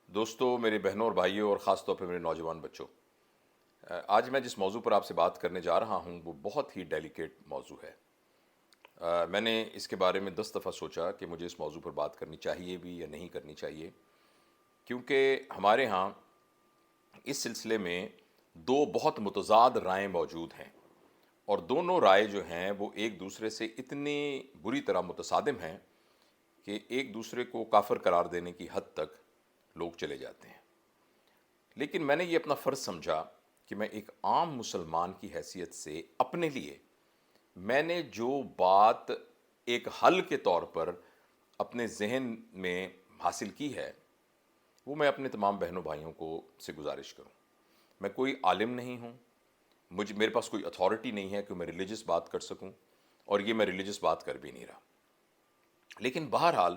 دوستوں، میرے بہنوں اور بھائیوں اور خاص طور پہ میرے نوجوان بچوں، آج میں جس موضوع پر آپ سے بات کرنے جا رہا ہوں وہ بہت ہی ڈیلیکیٹ موضوع ہے۔ میں نے اس کے بارے میں 10 دفعہ سوچا کہ مجھے اس موضوع پر بات کرنی چاہیے بھی یا نہیں کرنی چاہیے، کیونکہ ہمارے ہاں اس سلسلے میں دو بہت متضاد رائے موجود ہیں، اور دونوں رائے جو ہیں وہ ایک دوسرے سے اتنی بری طرح متصادم ہیں کہ ایک دوسرے کو کافر قرار دینے کی حد تک لوگ چلے جاتے ہیں۔ لیکن میں نے یہ اپنا فرض سمجھا کہ میں ایک عام مسلمان کی حیثیت سے اپنے لیے میں نے جو بات ایک حل کے طور پر اپنے ذہن میں حاصل کی ہے وہ میں اپنے تمام بہنوں بھائیوں کو سے گزارش کروں۔ میں کوئی عالم نہیں ہوں، میرے پاس کوئی اتھارٹی نہیں ہے کہ میں ریلیجس بات کر سکوں، اور یہ میں ریلیجس بات کر بھی نہیں رہا۔ لیکن بہرحال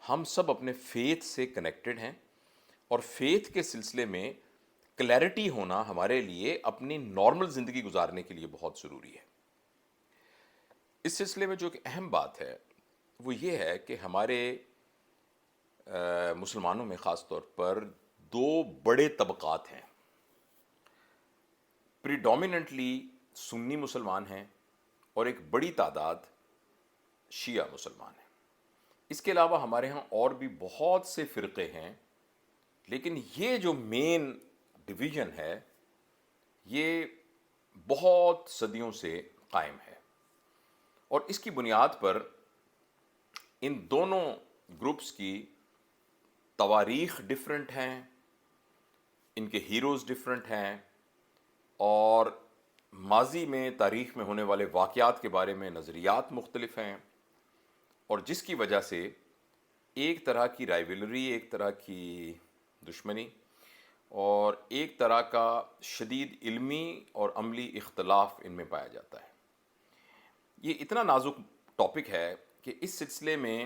ہم سب اپنے فیتھ سے کنیکٹڈ ہیں، اور فیتھ کے سلسلے میں کلیئرٹی ہونا ہمارے لیے اپنی نارمل زندگی گزارنے کے لیے بہت ضروری ہے۔ اس سلسلے میں جو ایک اہم بات ہے وہ یہ ہے کہ ہمارے مسلمانوں میں خاص طور پر دو بڑے طبقات ہیں۔ پریڈومیننٹلی سنی مسلمان ہیں اور ایک بڑی تعداد شیعہ مسلمان ہیں۔ اس کے علاوہ ہمارے ہاں اور بھی بہت سے فرقے ہیں، لیکن یہ جو مین ڈویژن ہے یہ بہت صدیوں سے قائم ہے، اور اس کی بنیاد پر ان دونوں گروپس کی تواریخ ڈفرینٹ ہیں، ان کے ہیروز ڈفرینٹ ہیں، اور ماضی میں تاریخ میں ہونے والے واقعات کے بارے میں نظریات مختلف ہیں، اور جس کی وجہ سے ایک طرح کی رائیولری، ایک طرح کی دشمنی، اور ایک طرح کا شدید علمی اور عملی اختلاف ان میں پایا جاتا ہے۔ یہ اتنا نازک ٹاپک ہے کہ اس سلسلے میں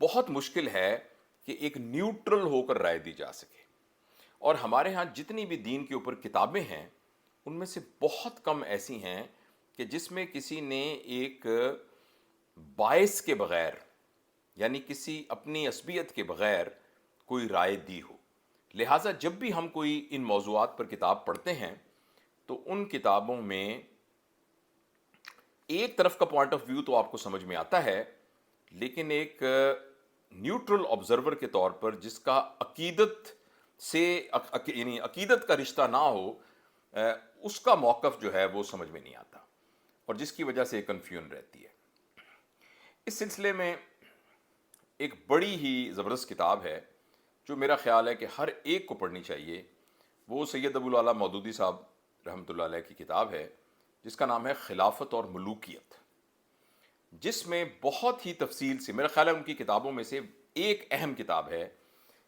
بہت مشکل ہے کہ ایک نیوٹرل ہو کر رائے دی جا سکے، اور ہمارے ہاں جتنی بھی دین کے اوپر کتابیں ہیں ان میں سے بہت کم ایسی ہیں کہ جس میں کسی نے ایک باعث کے بغیر، یعنی کسی اپنی عصبیت کے بغیر کوئی رائے دی ہو۔ لہٰذا جب بھی ہم کوئی ان موضوعات پر کتاب پڑھتے ہیں تو ان کتابوں میں ایک طرف کا پوائنٹ آف ویو تو آپ کو سمجھ میں آتا ہے، لیکن ایک نیوٹرل آبزرور کے طور پر جس کا عقیدت سے یعنی عقیدت کا رشتہ نہ ہو، اس کا موقف جو ہے وہ سمجھ میں نہیں آتا، اور جس کی وجہ سے کنفیوژن رہتی ہے۔ اس سلسلے میں ایک بڑی ہی زبردست کتاب ہے جو میرا خیال ہے کہ ہر ایک کو پڑھنی چاہیے، وہ سید ابو العلا مودودی صاحب رحمۃ اللہ علیہ کی کتاب ہے جس کا نام ہے خلافت اور ملوکیت، جس میں بہت ہی تفصیل سے، میرا خیال ہے ان کی کتابوں میں سے ایک اہم کتاب ہے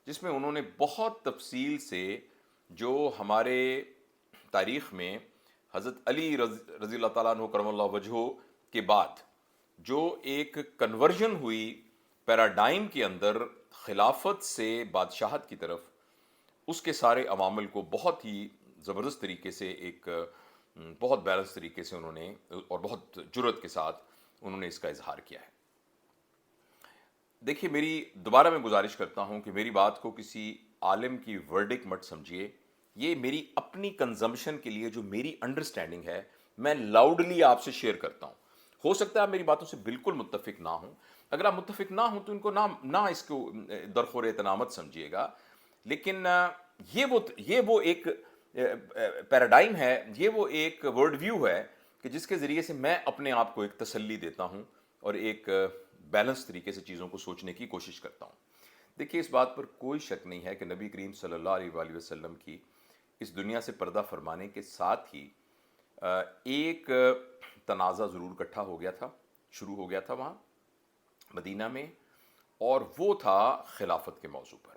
جس میں انہوں نے بہت تفصیل سے جو ہمارے تاریخ میں حضرت علی رضی اللہ تعالیٰ عنہ کرم اللہ وجہہ کے بعد جو ایک کنورژن ہوئی پیراڈائم کے اندر خلافت سے بادشاہت کی طرف، اس کے سارے عوامل کو بہت ہی زبردست طریقے سے، ایک بہت بیلنس طریقے سے انہوں نے اور بہت جرأت کے ساتھ انہوں نے اس کا اظہار کیا ہے۔ دیکھیے، میری دوبارہ میں گزارش کرتا ہوں کہ میری بات کو کسی عالم کی ورڈک مت سمجھیے، یہ میری اپنی کنزمپشن کے لیے جو میری انڈرسٹینڈنگ ہے میں لاؤڈلی آپ سے شیئر کرتا ہوں۔ ہو سکتا ہے آپ میری باتوں سے بالکل متفق نہ ہوں، اگر آپ متفق نہ ہوں تو ان کو نہ اس کو درخور اعتنامت سمجھیے گا، لیکن یہ وہ ایک پیراڈائم ہے، یہ وہ ایک ورڈ ویو ہے کہ جس کے ذریعے سے میں اپنے آپ کو ایک تسلی دیتا ہوں اور ایک بیلنس طریقے سے چیزوں کو سوچنے کی کوشش کرتا ہوں۔ دیکھیے، اس بات پر کوئی شک نہیں ہے کہ نبی کریم صلی اللہ علیہ وآلہ وسلم کی اس دنیا سے پردہ فرمانے کے ساتھ ہی ایک تنازع ضرور اکٹھا ہو گیا تھا، شروع ہو گیا تھا وہاں مدینہ میں، اور وہ تھا خلافت کے موضوع پر۔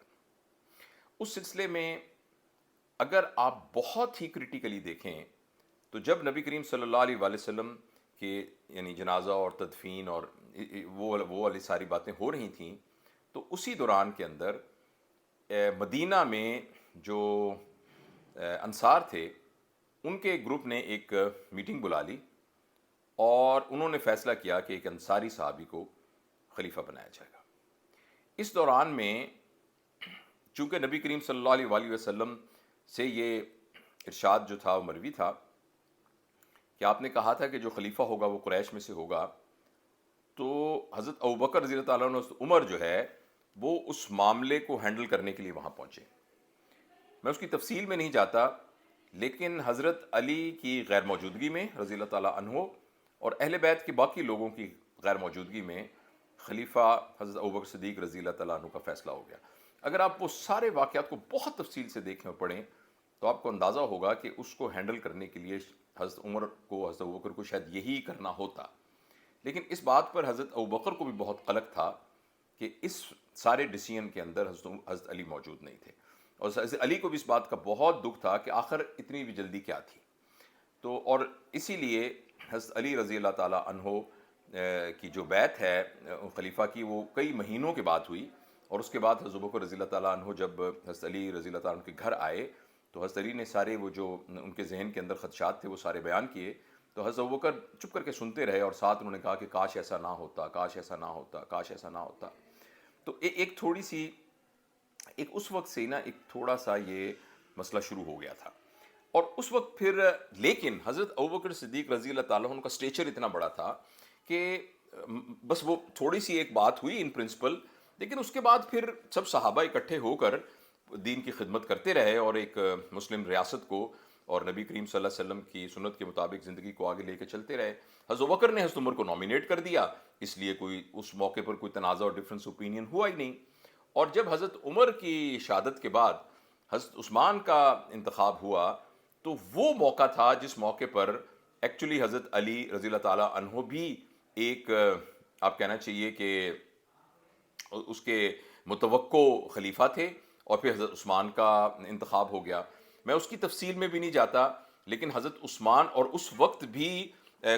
اس سلسلے میں اگر آپ بہت ہی کریٹیکلی دیکھیں تو جب نبی کریم صلی اللہ علیہ وآلہ وسلم کے یعنی جنازہ اور تدفین اور وہ والی ساری باتیں ہو رہی تھیں، تو اسی دوران کے اندر مدینہ میں جو انصار تھے ان کے گروپ نے ایک میٹنگ بلا لی، اور انہوں نے فیصلہ کیا کہ ایک انصاری صحابی کو خلیفہ بنایا جائے گا۔ اس دوران میں چونکہ نبی کریم صلی اللہ علیہ وآلہ وسلم سے یہ ارشاد جو تھا وہ مروی تھا کہ آپ نے کہا تھا کہ جو خلیفہ ہوگا وہ قریش میں سے ہوگا، تو حضرت ابوبکر رضی اللہ تعالیٰ عنہ، حضرت عمر جو ہے وہ اس معاملے کو ہینڈل کرنے کے لیے وہاں پہنچے۔ میں اس کی تفصیل میں نہیں جاتا، لیکن حضرت علی کی غیر موجودگی میں رضی اللہ تعالیٰ عنہ اور اہل بیت کے باقی لوگوں کی غیر موجودگی میں خلیفہ حضرت ابوبکر صدیق رضی اللہ تعالیٰ عنہ کا فیصلہ ہو گیا۔ اگر آپ وہ سارے واقعات کو بہت تفصیل سے دیکھیں اور پڑھیں تو آپ کو اندازہ ہوگا کہ اس کو ہینڈل کرنے کے لیے حضرت عمر کو، حضرت ابوبکر کو شاید یہی کرنا ہوتا، لیکن اس بات پر حضرت ابوبکر کو بھی بہت قلق تھا کہ اس سارے ڈیسیژن کے اندر حضرت علی موجود نہیں تھے، اور حضرت علی کو بھی اس بات کا بہت دکھ تھا کہ آخر اتنی بھی جلدی کیا تھی۔ تو اور اسی لیے حضرت علی رضی اللہ تعالیٰ عنہ کی جو بیعت ہے خلیفہ کی، وہ کئی مہینوں کے بعد ہوئی، اور اس کے بعد حضرت ابوبکر رضی اللہ تعالیٰ عنہ جب حضرت علی رضی اللہ تعالیٰ عنہ کے گھر آئے تو حضرت علی نے سارے وہ جو ان کے ذہن کے اندر خدشات تھے وہ سارے بیان کیے، تو حضرت ابوبکر چپ کر کے سنتے رہے، اور ساتھ انہوں نے کہا کہ کاش ایسا نہ ہوتا، کاش ایسا نہ ہوتا، کاش ایسا نہ ہوتا۔ تو ایک تھوڑی سی ایک اس وقت سے نا ایک تھوڑا سا یہ مسئلہ شروع ہو گیا تھا، اور اس وقت پھر لیکن حضرت ابوبکر صدیق رضی اللہ تعالیٰ عنہ کا سٹیچر اتنا بڑا تھا کہ بس وہ تھوڑی سی ایک بات ہوئی ان پرنسپل، لیکن اس کے بعد پھر سب صحابہ اکٹھے ہو کر دین کی خدمت کرتے رہے اور ایک مسلم ریاست کو اور نبی کریم صلی اللہ علیہ وسلم کی سنت کے مطابق زندگی کو آگے لے کے چلتے رہے۔ حضرت ابوبکر نے حضرت عمر کو نامینیٹ کر دیا، اس لیے کوئی اس موقع پر کوئی تنازع اور ڈفرینس اوپینین ہوا ہی نہیں، اور جب حضرت عمر کی شہادت کے بعد حضرت عثمان کا انتخاب ہوا تو وہ موقع تھا جس موقع پر ایکچولی حضرت علی رضی اللہ تعالیٰ عنہ بھی ایک آپ کہنا چاہیے کہ اس کے متوقع خلیفہ تھے، اور پھر حضرت عثمان کا انتخاب ہو گیا۔ میں اس کی تفصیل میں بھی نہیں جاتا، لیکن حضرت عثمان اور اس وقت بھی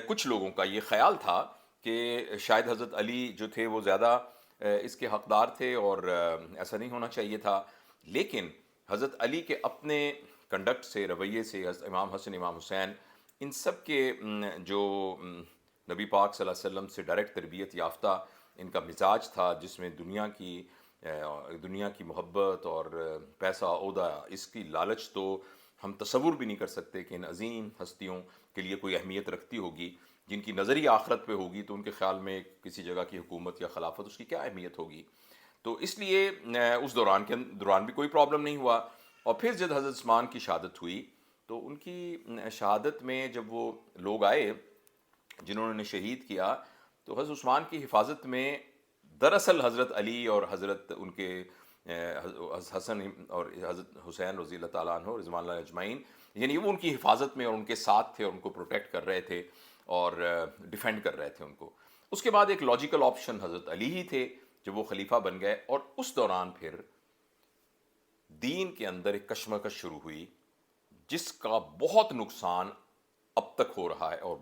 کچھ لوگوں کا یہ خیال تھا کہ شاید حضرت علی جو تھے وہ زیادہ اس کے حقدار تھے اور ایسا نہیں ہونا چاہیے تھا، لیکن حضرت علی کے اپنے کنڈکٹ سے، رویے سے، حضرت امام حسن، امام حسین، ان سب کے جو نبی پاک صلی اللہ علیہ وسلم سے ڈائریکٹ تربیت یافتہ ان کا مزاج تھا، جس میں دنیا کی محبت اور پیسہ عہدہ، اس کی لالچ تو ہم تصور بھی نہیں کر سکتے کہ ان عظیم ہستیوں کے لیے کوئی اہمیت رکھتی ہوگی، جن کی نظر ہی آخرت پہ ہوگی، تو ان کے خیال میں کسی جگہ کی حکومت یا خلافت اس کی کیا اہمیت ہوگی۔ تو اس لیے اس دوران بھی کوئی پرابلم نہیں ہوا، اور پھر جب حضرت عثمان کی شہادت ہوئی تو ان کی شہادت میں جب وہ لوگ آئے جنہوں نے شہید کیا، تو حضرت عثمان کی حفاظت میں دراصل حضرت علی اور حضرت ان کے حضرت حسن اور حضرت حسین رضی اللہ تعالیٰ عنہ رضوان اللہ اجمعین، یعنی وہ ان کی حفاظت میں اور ان کے ساتھ تھے اور ان کو پروٹیکٹ کر رہے تھے اور ڈیفینڈ کر رہے تھے ان کو۔ اس کے بعد ایک لاجیکل آپشن حضرت علی ہی تھے جب وہ خلیفہ بن گئے، اور اس دوران پھر دین کے اندر ایک کشمکش شروع ہوئی جس کا بہت نقصان اب تک ہو رہا ہے، اور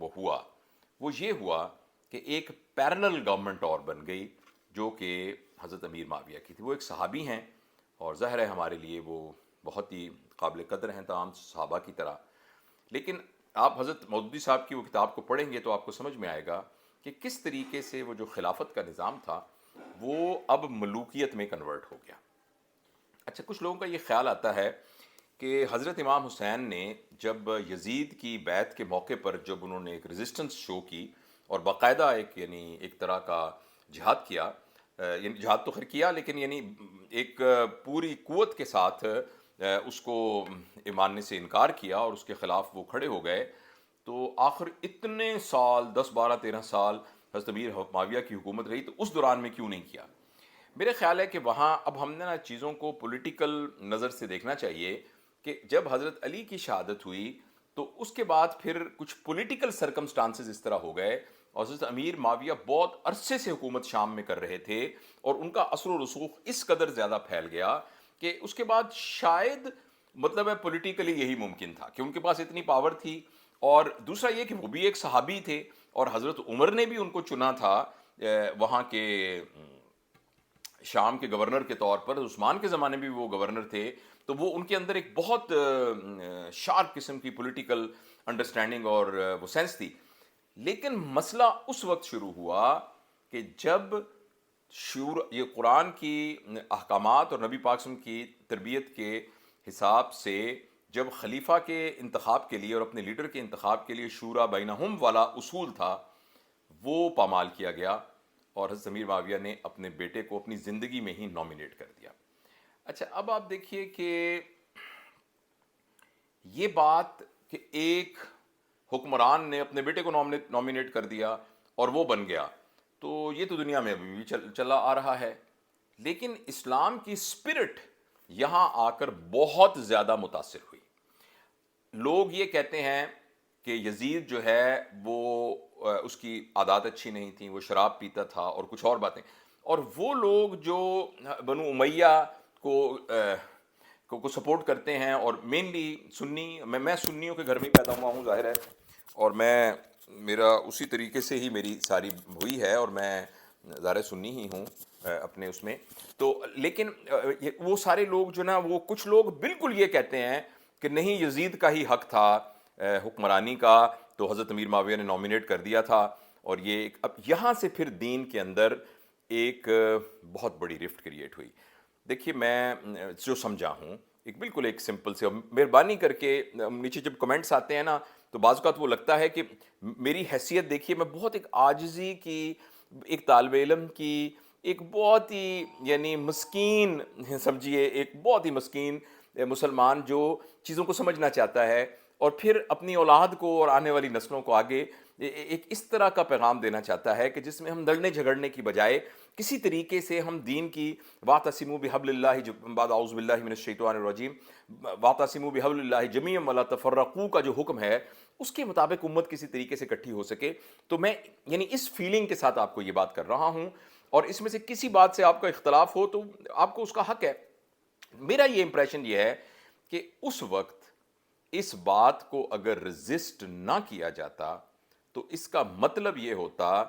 وہ یہ ہوا کہ ایک پیرلل گورنمنٹ اور بن گئی جو کہ حضرت امیر معاویہ کی تھی۔ وہ ایک صحابی ہیں اور ظاہر ہے ہمارے لیے وہ بہت ہی قابل قدر ہیں تمام صحابہ کی طرح، لیکن آپ حضرت مودودی صاحب کی وہ کتاب کو پڑھیں گے تو آپ کو سمجھ میں آئے گا کہ کس طریقے سے وہ جو خلافت کا نظام تھا وہ اب ملوکیت میں کنورٹ ہو گیا۔ اچھا، کچھ لوگوں کا یہ خیال آتا ہے کہ حضرت امام حسین نے جب یزید کی بیعت کے موقع پر جب انہوں نے ایک ریزسٹنس شو کی اور باقاعدہ ایک طرح کا جہاد کیا، یعنی جہاد تو خیر کیا لیکن یعنی ایک پوری قوت کے ساتھ اس کو ماننے سے انکار کیا اور اس کے خلاف وہ کھڑے ہو گئے، تو آخر اتنے سال 10 12 13 سال حضرت امیر معاویہ کی حکومت رہی، تو اس دوران میں کیوں نہیں کیا؟ میرے خیال ہے کہ وہاں اب ہم نے نا چیزوں کو پولیٹیکل نظر سے دیکھنا چاہیے کہ جب حضرت علی کی شہادت ہوئی تو اس کے بعد پھر کچھ پولیٹیکل سرکمسٹانسز اس طرح ہو گئے، اور حضرت امیر معاویہ بہت عرصے سے حکومت شام میں کر رہے تھے اور ان کا اثر و رسوخ اس قدر زیادہ پھیل گیا کہ اس کے بعد شاید مطلب ہے پولیٹیکلی یہی ممکن تھا کہ ان کے پاس اتنی پاور تھی، اور دوسرا یہ کہ وہ بھی ایک صحابی تھے اور حضرت عمر نے بھی ان کو چنا تھا وہاں کے شام کے گورنر کے طور پر، عثمان کے زمانے میں بھی وہ گورنر تھے، تو وہ ان کے اندر ایک بہت شارپ قسم کی پولیٹیکل انڈرسٹینڈنگ اور وہ سینس تھی۔ لیکن مسئلہ اس وقت شروع ہوا کہ جب شعور یہ قرآن کی احکامات اور نبی پاک صلی اللہ علیہ وسلم کی تربیت کے حساب سے جب خلیفہ کے انتخاب کے لیے اور اپنے لیڈر کے انتخاب کے لیے شورا بینہم والا اصول تھا وہ پامال کیا گیا، اور حضرت امیر معاویہ نے اپنے بیٹے کو اپنی زندگی میں ہی نامینیٹ کر دیا۔ اچھا اب آپ دیکھیے کہ یہ بات کہ ایک حکمران نے اپنے بیٹے کو نامینیٹ کر دیا اور وہ بن گیا، تو یہ تو دنیا میں ابھی بھی چلا آ رہا ہے، لیکن اسلام کی اسپرٹ یہاں آ کر بہت زیادہ متاثر ہوئی۔ لوگ یہ کہتے ہیں کہ یزید جو ہے وہ اس کی عادات اچھی نہیں تھیں، وہ شراب پیتا تھا اور کچھ اور باتیں، اور وہ لوگ جو بنو امیہ کو سپورٹ کرتے ہیں، اور مینلی سنی، میں سنیوں کے گھر میں ہی پیدا ہوا ہوں ظاہر ہے، اور میرا اسی طریقے سے ہی میری ساری ہوئی ہے، اور میں ظاہر سنی ہی ہوں اپنے اس میں تو، لیکن وہ سارے لوگ جو نا، وہ کچھ لوگ بالکل یہ کہتے ہیں کہ نہیں، یزید کا ہی حق تھا حکمرانی کا، تو حضرت امیر معاویہ نے نامینیٹ کر دیا تھا، اور یہ اب یہاں سے پھر دین کے اندر ایک بہت بڑی رفٹ کریٹ ہوئی۔ دیکھیے میں جو سمجھا ہوں بالکل ایک سمپل سے، مہربانی کر کے نیچے جب کمنٹس آتے ہیں نا تو بعض اوقات وہ لگتا ہے کہ میری حیثیت دیکھیے، میں بہت ایک عاجزی کی، ایک طالب علم کی، ایک بہت ہی یعنی مسکین سمجھیے، ایک بہت ہی مسکین مسلمان جو چیزوں کو سمجھنا چاہتا ہے اور پھر اپنی اولاد کو اور آنے والی نسلوں کو آگے ایک اس طرح کا پیغام دینا چاہتا ہے کہ جس میں ہم لڑنے جھگڑنے کی بجائے کسی طریقے سے ہم دین کی واعتصموا بحبل اللہ بعد اعوذ باللہ من الشیطان الرجیم واعتصموا بحبل اللہ جمیعا ولا تفرقوا کا جو حکم ہے اس کے مطابق امت کسی طریقے سے اکٹھی ہو سکے۔ تو میں یعنی اس فیلنگ کے ساتھ آپ کو یہ بات کر رہا ہوں، اور اس میں سے کسی بات سے آپ کا اختلاف ہو تو آپ کو اس کا حق ہے۔ میرا یہ امپریشن یہ ہے کہ اس وقت اس بات کو اگر ریزسٹ نہ کیا جاتا تو اس کا مطلب یہ ہوتا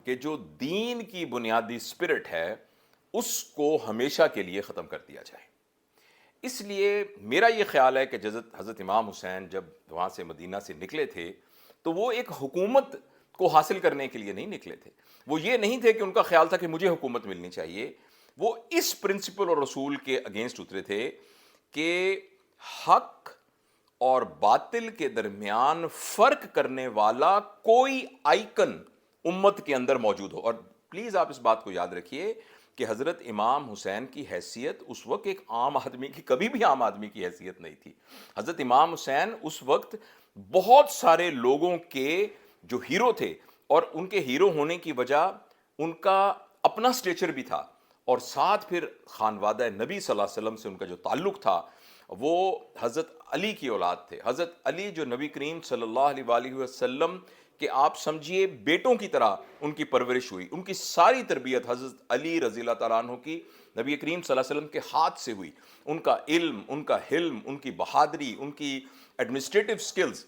کہ جو دین کی بنیادی سپرٹ ہے اس کو ہمیشہ کے لیے ختم کر دیا جائے۔ اس لیے میرا یہ خیال ہے کہ حضرت امام حسین جب وہاں سے مدینہ سے نکلے تھے تو وہ ایک حکومت کو حاصل کرنے کے لیے نہیں نکلے تھے، وہ یہ نہیں تھے کہ ان کا خیال تھا کہ مجھے حکومت ملنی چاہیے، وہ اس پرنسپل اور رسول کے اگینسٹ اترے تھے کہ حق اور باطل کے درمیان فرق کرنے والا کوئی آئیکن امت کے اندر موجود ہو۔ اور پلیز آپ اس بات کو یاد رکھیے کہ حضرت امام حسین کی حیثیت اس وقت ایک عام آدمی کی، کبھی بھی عام آدمی کی حیثیت نہیں تھی۔ حضرت امام حسین اس وقت بہت سارے لوگوں کے جو ہیرو تھے، اور ان کے ہیرو ہونے کی وجہ ان کا اپنا سٹیچر بھی تھا، اور ساتھ پھر خانوادہ نبی صلی اللہ علیہ وسلم سے ان کا جو تعلق تھا وہ حضرت علی کی اولاد تھے۔ حضرت علی جو نبی کریم صلی اللہ علیہ وآلہ وسلم کہ آپ سمجھیے بیٹوں کی طرح ان کی پرورش ہوئی، ان کی ساری تربیت حضرت علی رضی اللہ تعالیٰ عنہ کی نبی کریم صلی اللہ علیہ وسلم کے ہاتھ سے ہوئی، ان کا علم، ان کا حلم، ان کی بہادری، ان کی ایڈمنسٹریٹو سکلز،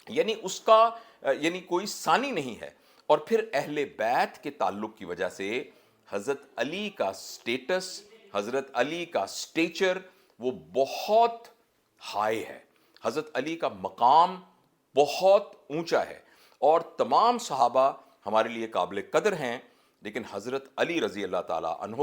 یعنی اس کا یعنی کوئی ثانی نہیں ہے۔ اور پھر اہل بیت کے تعلق کی وجہ سے حضرت علی کا سٹیٹس، حضرت علی کا سٹیچر وہ بہت ہائی ہے، حضرت علی کا مقام بہت اونچا ہے، اور تمام صحابہ ہمارے لیے قابل قدر ہیں، لیکن حضرت علی رضی اللہ تعالیٰ عنہ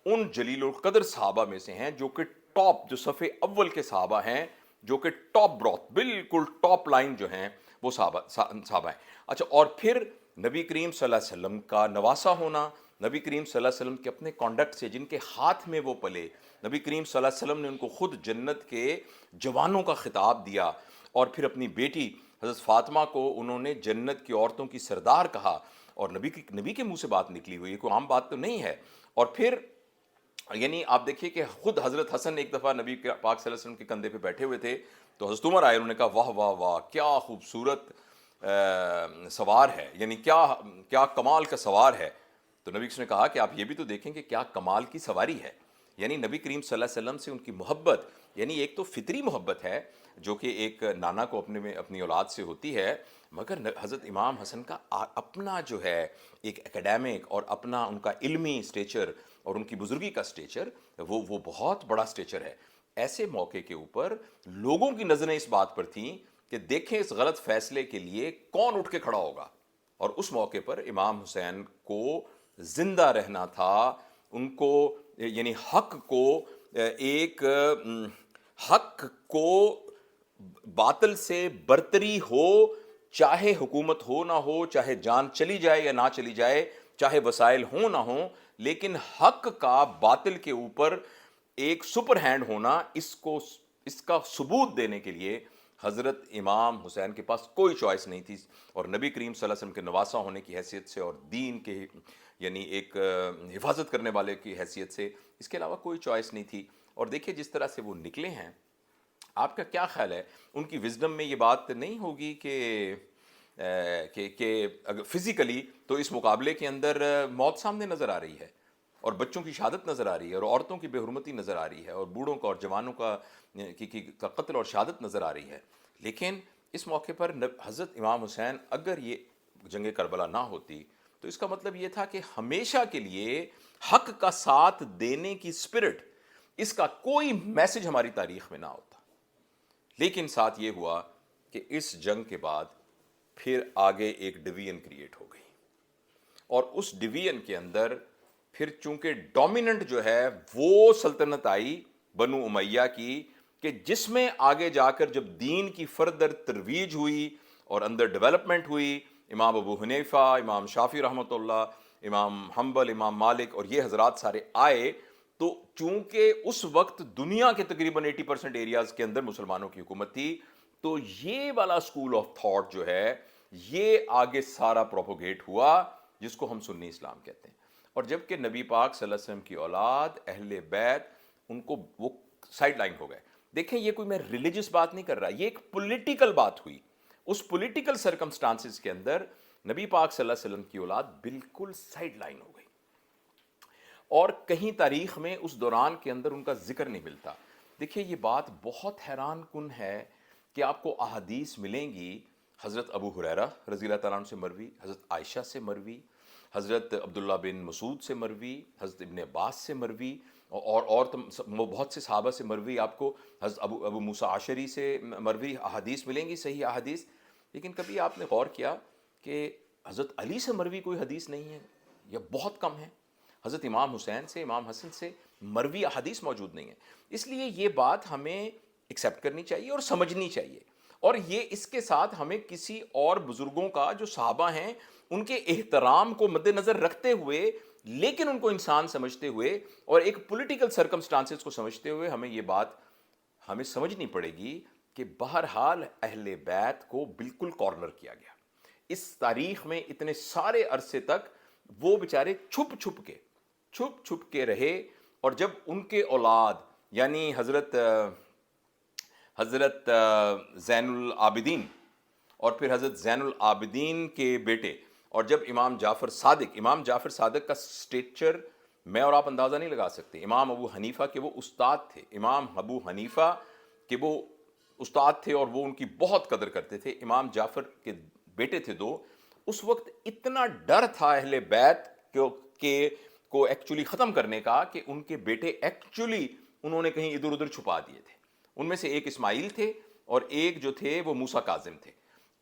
ان جلیل القدر صحابہ میں سے ہیں جو کہ ٹاپ، جو صف اول کے صحابہ ہیں، جو کہ ٹاپ بروتھ، بالکل ٹاپ لائن جو ہیں وہ صحابہ ہیں۔ اچھا، اور پھر نبی کریم صلی اللہ علیہ وسلم کا نواسا ہونا، نبی کریم صلی اللہ علیہ وسلم کے اپنے کانڈکٹ سے، جن کے ہاتھ میں وہ پلے، نبی کریم صلی اللہ علیہ وسلم نے ان کو خود جنت کے جوانوں کا خطاب دیا، اور پھر اپنی بیٹی حضرت فاطمہ کو انہوں نے جنت کی عورتوں کی سردار کہا، اور نبی کے منہ سے بات نکلی ہوئی ہے، کوئی عام بات تو نہیں ہے۔ اور پھر یعنی آپ دیکھیے کہ خود حضرت حسن ایک دفعہ نبی پاک صلی اللہ علیہ وسلم کے کندھے پہ بیٹھے ہوئے تھے، تو حضرت عمر آئے، انہوں نے کہا واہ واہ واہ کیا خوبصورت سوار ہے، یعنی کیا کمال کا سوار ہے۔ تو نبی نے کہا کہ آپ یہ بھی تو دیکھیں کہ کیا کمال کی سواری ہے۔ یعنی نبی کریم صلی اللہ علیہ وسلم سے ان کی محبت، یعنی ایک تو فطری محبت ہے جو کہ ایک نانا کو اپنی اولاد سے ہوتی ہے، مگر حضرت امام حسن کا اپنا جو ہے ایک اکیڈیمک اور اپنا ان کا علمی سٹیچر اور ان کی بزرگی کا سٹیچر وہ بہت بڑا سٹیچر ہے۔ ایسے موقع کے اوپر لوگوں کی نظریں اس بات پر تھیں کہ دیکھیں اس غلط فیصلے کے لیے کون اٹھ کے کھڑا ہوگا، اور اس موقع پر امام حسین کو زندہ رہنا تھا، ان کو یعنی حق کو ایک حق کو باطل سے برتری ہو، چاہے حکومت ہو نہ ہو، چاہے جان چلی جائے یا نہ چلی جائے، چاہے وسائل ہوں نہ ہوں، لیکن حق کا باطل کے اوپر ایک سپر ہینڈ ہونا، اس کا ثبوت دینے کے لیے حضرت امام حسین کے پاس کوئی چوائس نہیں تھی، اور نبی کریم صلی اللہ علیہ وسلم کے نواسا ہونے کی حیثیت سے اور دین کے یعنی ایک حفاظت کرنے والے کی حیثیت سے اس کے علاوہ کوئی چوائس نہیں تھی۔ اور دیکھیے جس طرح سے وہ نکلے ہیں، آپ کا کیا خیال ہے ان کی وزڈم میں یہ بات نہیں ہوگی کہ اگر فزیکلی تو اس مقابلے کے اندر موت سامنے نظر آ رہی ہے، اور بچوں کی شہادت نظر آ رہی ہے، اور عورتوں کی بے حرمتی نظر آ رہی ہے، اور بوڑھوں کا اور جوانوں کا قتل اور شہادت نظر آ رہی ہے، لیکن اس موقع پر حضرت امام حسین اگر یہ جنگ کربلا نہ ہوتی تو اس کا مطلب یہ تھا کہ ہمیشہ کے لیے حق کا ساتھ دینے کی اسپرٹ، اس کا کوئی میسج ہماری تاریخ میں نہ ہوتا۔ لیکن ساتھ یہ ہوا کہ اس جنگ کے بعد پھر آگے ایک ڈویژن کریٹ ہو گئی، اور اس ڈویژن کے اندر پھر چونکہ ڈومیننٹ جو ہے وہ سلطنت آئی بنو امیہ کی، کہ جس میں آگے جا کر جب دین کی فردر ترویج ہوئی اور اندر ڈیولپمنٹ ہوئی، امام ابو حنیفہ، امام شافعی رحمۃ اللہ، امام حنبل، امام مالک اور یہ حضرات سارے آئے، تو چونکہ اس وقت دنیا کے تقریباً 80% ایریاز کے اندر مسلمانوں کی حکومت تھی، تو یہ والا اسکول آف تھاٹ جو ہے یہ آگے سارا پروپوگیٹ ہوا، جس کو ہم سنی اسلام کہتے ہیں۔ اور جبکہ نبی پاک صلی اللہ علیہ وسلم کی اولاد اہل بیت ان کو وہ سائڈ لائن ہو گئے۔ دیکھیں یہ کوئی میں ریلیجس بات نہیں کر رہا، یہ ایک پولیٹیکل بات ہوئی۔ اس پولیٹیکل سرکمسٹانسز کے اندر نبی پاک صلی اللہ علیہ وسلم کی اولاد بالکل سائڈ لائن ہو گئی، اور کہیں تاریخ میں اس دوران کے اندر ان کا ذکر نہیں ملتا۔ دیکھیے یہ بات بہت حیران کن ہے کہ آپ کو احادیث ملیں گی حضرت ابو ہریرہ رضی اللہ تعالیٰ عنہ سے مروی، حضرت عائشہ سے مروی، حضرت عبداللہ بن مسعود سے مروی، حضرت ابن عباس سے مروی، اور بہت سے صحابہ سے مروی، آپ کو حضرت ابو موسیٰ عاشری سے مروی احادیث ملیں گی، صحیح احادیث۔ لیکن کبھی آپ نے غور کیا کہ حضرت علی سے مروی کوئی حدیث نہیں ہے یا بہت کم ہے؟ حضرت امام حسین سے، امام حسن سے مروی احادیث موجود نہیں ہے۔ اس لیے یہ بات ہمیں ایکسیپٹ کرنی چاہیے اور سمجھنی چاہیے، اور یہ اس کے ساتھ ہمیں کسی اور بزرگوں کا جو صحابہ ہیں ان کے احترام کو مد نظر رکھتے ہوئے، لیکن ان کو انسان سمجھتے ہوئے اور ایک پولیٹیکل سرکمسٹانسز کو سمجھتے ہوئے ہمیں یہ بات ہمیں سمجھنی پڑے گی کہ بہرحال اہل بیت کو بالکل کارنر کیا گیا۔ اس تاریخ میں اتنے سارے عرصے تک وہ بیچارے چھپ چھپ کے رہے، اور جب ان کے اولاد یعنی حضرت زین العابدین اور پھر حضرت زین العابدین کے بیٹے، اور جب امام جعفر صادق کا سٹیچر میں اور آپ اندازہ نہیں لگا سکتے۔ امام ابو حنیفہ کے وہ استاد تھے، امام ابو حنیفہ کے وہ استاد تھے اور وہ ان کی بہت قدر کرتے تھے۔ امام جعفر کے بیٹے تھے دو، اس وقت اتنا ڈر تھا اہل بیت کو ایکچولی ختم کرنے کا کہ ان کے بیٹے ایکچولی انہوں نے کہیں ادھر ادھر چھپا دیے تھے۔ ان میں سے ایک اسماعیل تھے اور ایک جو تھے وہ موسیٰ کاظم تھے،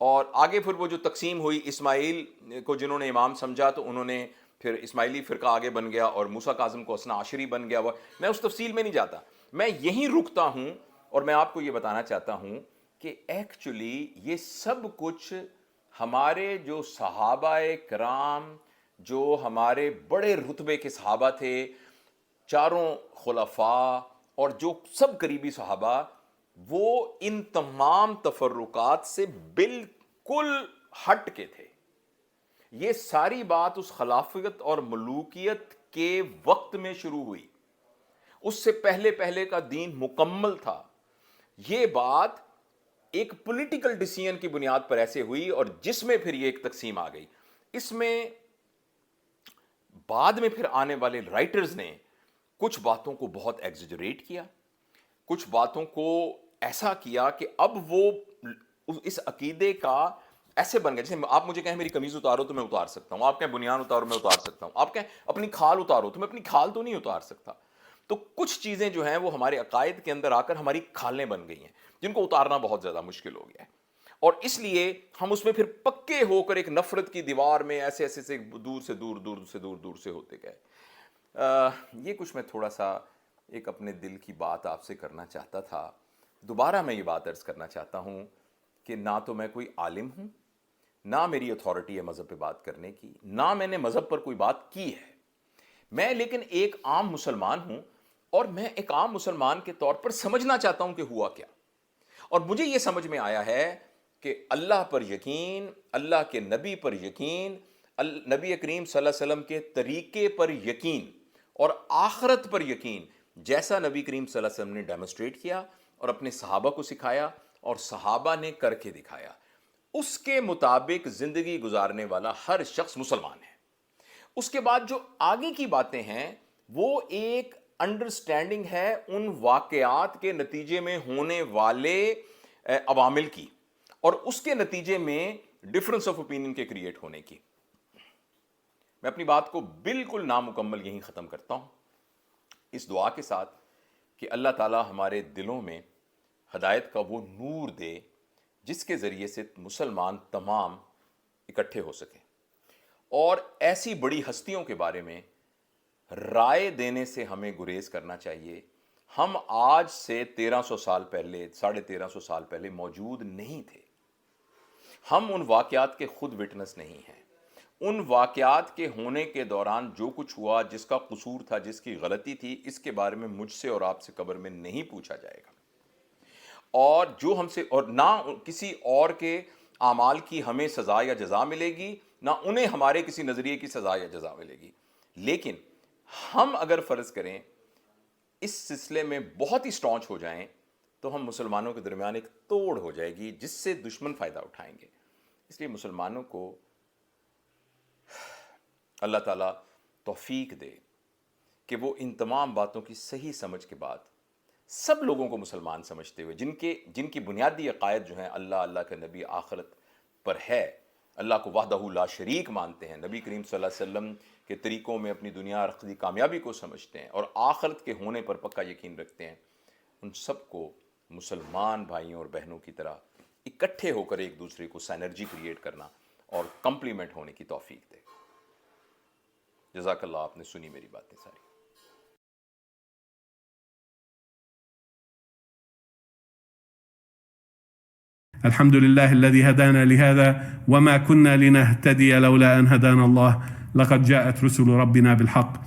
اور آگے پھر وہ جو تقسیم ہوئی، اسماعیل کو جنہوں نے امام سمجھا تو انہوں نے پھر اسماعیلی فرقہ آگے بن گیا، اور موسیٰ کاظم کو اثنا عشری بن گیا۔ میں اس تفصیل میں نہیں جاتا، میں یہیں رکتا ہوں، اور میں آپ کو یہ بتانا چاہتا ہوں کہ ایکچولی یہ سب کچھ ہمارے جو صحابہ کرام، جو ہمارے بڑے رتبے کے صحابہ تھے، چاروں خلفاء اور جو سب قریبی صحابہ، وہ ان تمام تفرقات سے بالکل ہٹ کے تھے۔ یہ ساری بات اس خلافت اور ملوکیت کے وقت میں شروع ہوئی، اس سے پہلے کا دین مکمل تھا۔ یہ بات ایک پولیٹیکل ڈیسیژن کی بنیاد پر ایسے ہوئی، اور جس میں پھر یہ ایک تقسیم آ گئی۔ اس میں بعد میں پھر آنے والے رائٹرز نے کچھ باتوں کو بہت ایگزیجریٹ کیا، کچھ باتوں کو ایسا کیا کہ اب وہ اس عقیدے کا ایسے بن گئے، جیسے آپ مجھے کہیں میری قمیض اتارو تو میں اتار سکتا ہوں، آپ کہیں بنیان اتارو میں اتار سکتا ہوں، آپ کہیں اپنی کھال اتارو تو میں اپنی کھال تو نہیں اتار سکتا۔ تو کچھ چیزیں جو ہیں وہ ہمارے عقائد کے اندر آ کر ہماری کھالیں بن گئی ہیں، جن کو اتارنا بہت زیادہ مشکل ہو گیا ہے۔ اور اس لیے ہم اس میں پھر پکے ہو کر ایک نفرت کی دیوار میں ایسے ایسے سے دور سے دور دور سے دور دور سے ہوتے گئے۔ یہ کچھ میں تھوڑا سا ایک اپنے دل کی بات آپ سے کرنا چاہتا تھا۔ دوبارہ میں یہ بات عرض کرنا چاہتا ہوں کہ نہ تو میں کوئی عالم ہوں، نہ میری اتھارٹی ہے مذہب پہ بات کرنے کی، نہ میں نے مذہب پر کوئی بات کی ہے۔ میں لیکن ایک عام مسلمان ہوں، اور میں ایک عام مسلمان کے طور پر سمجھنا چاہتا ہوں کہ ہوا کیا۔ اور مجھے یہ سمجھ میں آیا ہے کہ اللہ پر یقین، اللہ کے نبی پر یقین، نبی کریم صلی اللہ علیہ وسلم کے طریقے پر یقین اور آخرت پر یقین، جیسا نبی کریم صلی اللہ علیہ وسلم نے ڈیمونسٹریٹ کیا اور اپنے صحابہ کو سکھایا اور صحابہ نے کر کے دکھایا، اس کے مطابق زندگی گزارنے والا ہر شخص مسلمان ہے۔ اس کے بعد جو آگے کی باتیں ہیں وہ ایک انڈرسٹینڈنگ ہے ان واقعات کے نتیجے میں ہونے والے عوامل کی، اور اس کے نتیجے میں ڈفرنس آف اوپینین کے کریٹ ہونے کی۔ میں اپنی بات کو بالکل نامکمل یہیں ختم کرتا ہوں، اس دعا کے ساتھ کہ اللہ تعالی ہمارے دلوں میں ہدایت کا وہ نور دے جس کے ذریعے سے مسلمان تمام اکٹھے ہو سکیں، اور ایسی بڑی ہستیوں کے بارے میں رائے دینے سے ہمیں گریز کرنا چاہیے۔ ہم آج سے 1300 سال پہلے، 1350 سال پہلے موجود نہیں تھے، ہم ان واقعات کے خود وٹنس نہیں ہیں۔ ان واقعات کے ہونے کے دوران جو کچھ ہوا، جس کا قصور تھا، جس کی غلطی تھی، اس کے بارے میں مجھ سے اور آپ سے قبر میں نہیں پوچھا جائے گا، اور جو ہم سے، اور نہ کسی اور کے اعمال کی ہمیں سزا یا جزا ملے گی، نہ انہیں ہمارے کسی نظریے کی سزا یا جزا ملے گی۔ لیکن ہم اگر فرض کریں اس سلسلے میں بہت ہی سٹانچ ہو جائیں تو ہم مسلمانوں کے درمیان ایک توڑ ہو جائے گی جس سے دشمن فائدہ اٹھائیں گے۔ اس لیے مسلمانوں کو اللہ تعالیٰ توفیق دے کہ وہ ان تمام باتوں کی صحیح سمجھ کے بعد سب لوگوں کو مسلمان سمجھتے ہوئے، جن کی بنیادی عقائد جو ہیں اللہ، اللہ کے نبی، آخرت پر ہے، اللہ کو وحدہ لا شریک مانتے ہیں، نبی کریم صلی اللہ علیہ وسلم کے طریقوں میں اپنی دنیا رختی کامیابی کو سمجھتے ہیں اور آخرت کے ہونے پر پکا یقین رکھتے ہیں، ان سب کو مسلمان بھائیوں اور بہنوں کی طرح اکٹھے ہو کر ایک دوسرے کو سینرجی کریٹ کرنا اور کمپلیمنٹ ہونے کی توفیق دے۔ جزاک اللہ، آپ نے سنی میری باتیں ساری۔ الحمد لله الذي هدانا لهذا وما كنا لنهتدي لولا أن هدانا الله لقد جاءت رسل ربنا بالحق